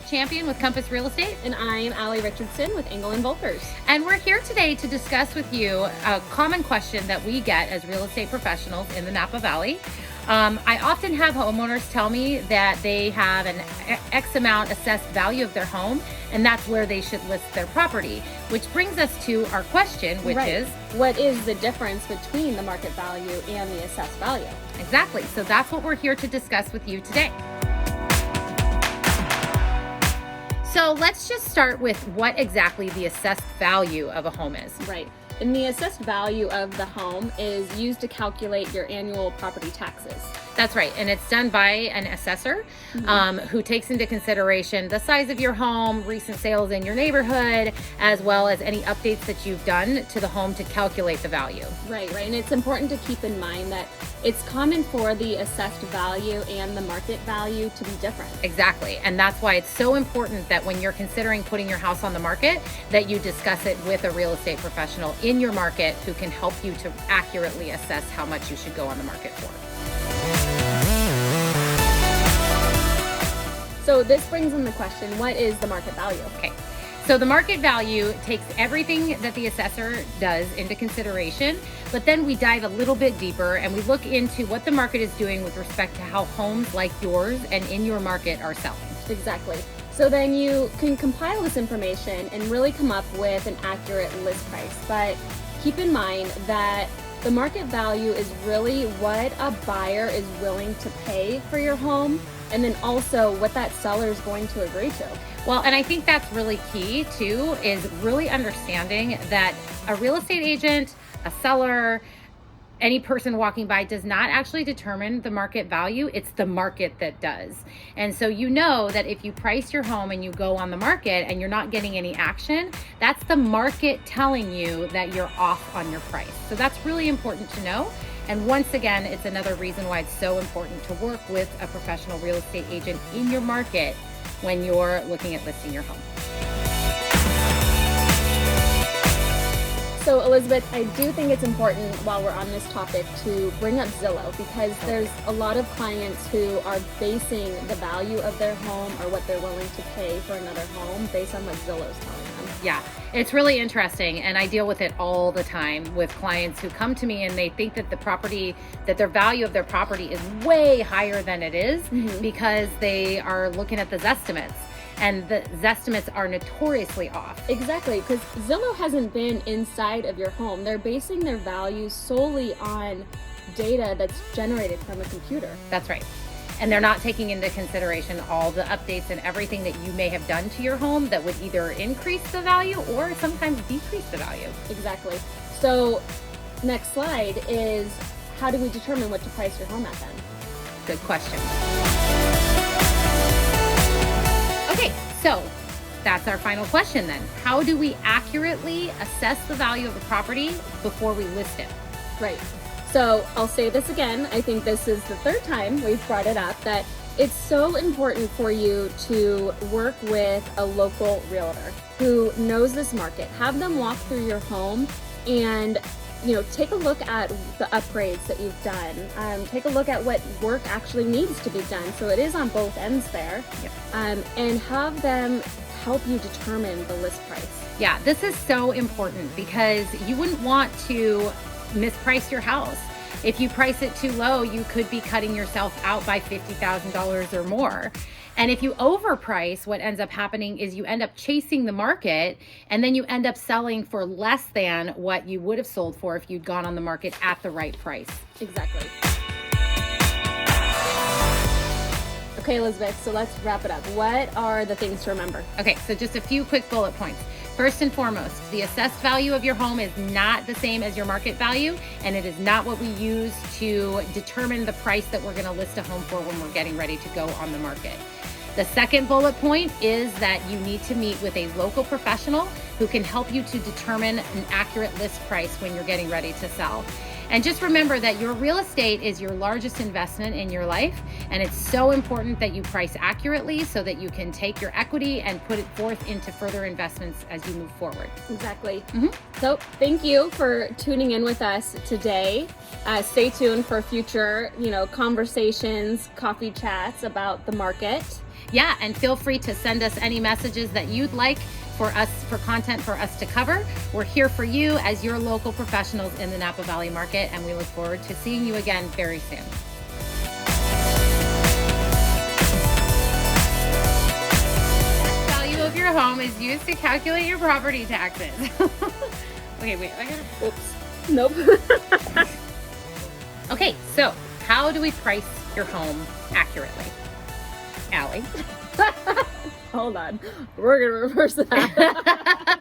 Champion with Compass Real Estate. And I'm Allie Richardson with 𝗀𝗋𝗄𝗲𝗲𝗲𝗂𝗲. And we're here today to discuss with you a common question that we get as real estate professionals in the Napa Valley. I often have homeowners tell me that they have an X amount assessed value of their home, and that's where they should list their property, which brings us to our question, which is, what is the difference between the market value and the assessed value? Exactly. So that's what we're here to discuss with you today. So let's just start with what exactly the assessed value of a home is. Right. And the assessed value of the home is used to calculate your annual property taxes. That's right. And it's done by an assessor who takes into consideration the size of your home, recent sales in your neighborhood, as well as any updates that you've done to the home to calculate the value. Right. And it's important to keep in mind that it's common for the assessed value and the market value to be different. Exactly. And that's why it's so important that when you're considering putting your house on the market, that you discuss it with a real estate professional in your market who can help you to accurately assess how much you should go on the market for. So this brings in the question, what is the market value? Okay. So the market value takes everything that the assessor does into consideration, but then we dive a little bit deeper and we look into what the market is doing with respect to how homes like yours and in your market are selling. Exactly. So then you can compile this information and really come up with an accurate list price. But keep in mind that the market value is really what a buyer is willing to pay for your home, and then also what that seller is going to agree to. Well, and I think that's really key too, is really understanding that a real estate agent, a seller, any person walking by does not actually determine the market value. It's the market that does. And so you know that if you price your home and you go on the market and you're not getting any action, that's the market telling you that you're off on your price. So that's really important to know. And once again, it's another reason why it's so important to work with a professional real estate agent in your market when you're looking at listing your home. So Elizabeth, I do think it's important while we're on this topic to bring up Zillow, because there's a lot of clients who are basing the value of their home or what they're willing to pay for another home based on what Zillow's telling them. Yeah, it's really interesting, and I deal with it all the time with clients who come to me and they think that their value of their property is way higher than it is because they are looking at the Zestimates. And the Zestimates are notoriously off. Exactly, because Zillow hasn't been inside of your home. They're basing their value solely on data that's generated from a computer. That's right. And they're not taking into consideration all the updates and everything that you may have done to your home that would either increase the value or sometimes decrease the value. Exactly. So next slide is, how do we determine what to price your home at then? Good question. Okay, so that's our final question then. How do we accurately assess the value of a property before we list it? Right. So I'll say this again. I think this is the third time we've brought it up, that it's so important for you to work with a local realtor who knows this market. Have them walk through your home and take a look at the upgrades that you've done. Take a look at what work actually needs to be done. So it is on both ends there. Yep. And have them help you determine the list price. Yeah, this is so important because you wouldn't want to misprice your house. If you price it too low, you could be cutting yourself out by $50,000 or more. And if you overprice, what ends up happening is you end up chasing the market, and then you end up selling for less than what you would have sold for if you'd gone on the market at the right price. Exactly. Okay, Elizabeth, so let's wrap it up. What are the things to remember? Okay, so just a few quick bullet points. First and foremost, the assessed value of your home is not the same as your market value, and it is not what we use to determine the price that we're going to list a home for when we're getting ready to go on the market. The second bullet point is that you need to meet with a local professional who can help you to determine an accurate list price when you're getting ready to sell. And just remember that your real estate is your largest investment in your life, and it's so important that you price accurately so that you can take your equity and put it forth into further investments as you move forward. Exactly. So thank you for tuning in with us today. Stay tuned for future, conversations, coffee chats about the market. Yeah, and feel free to send us any messages that you'd like for content for us to cover. We're here for you as your local professionals in the Napa Valley market, and we look forward to seeing you again very soon. The value of your home is used to calculate your property taxes. Okay, wait, I gotta... Oops. Nope. Okay, so how do we price your home accurately? Allie? Hold on. We're going to reverse that.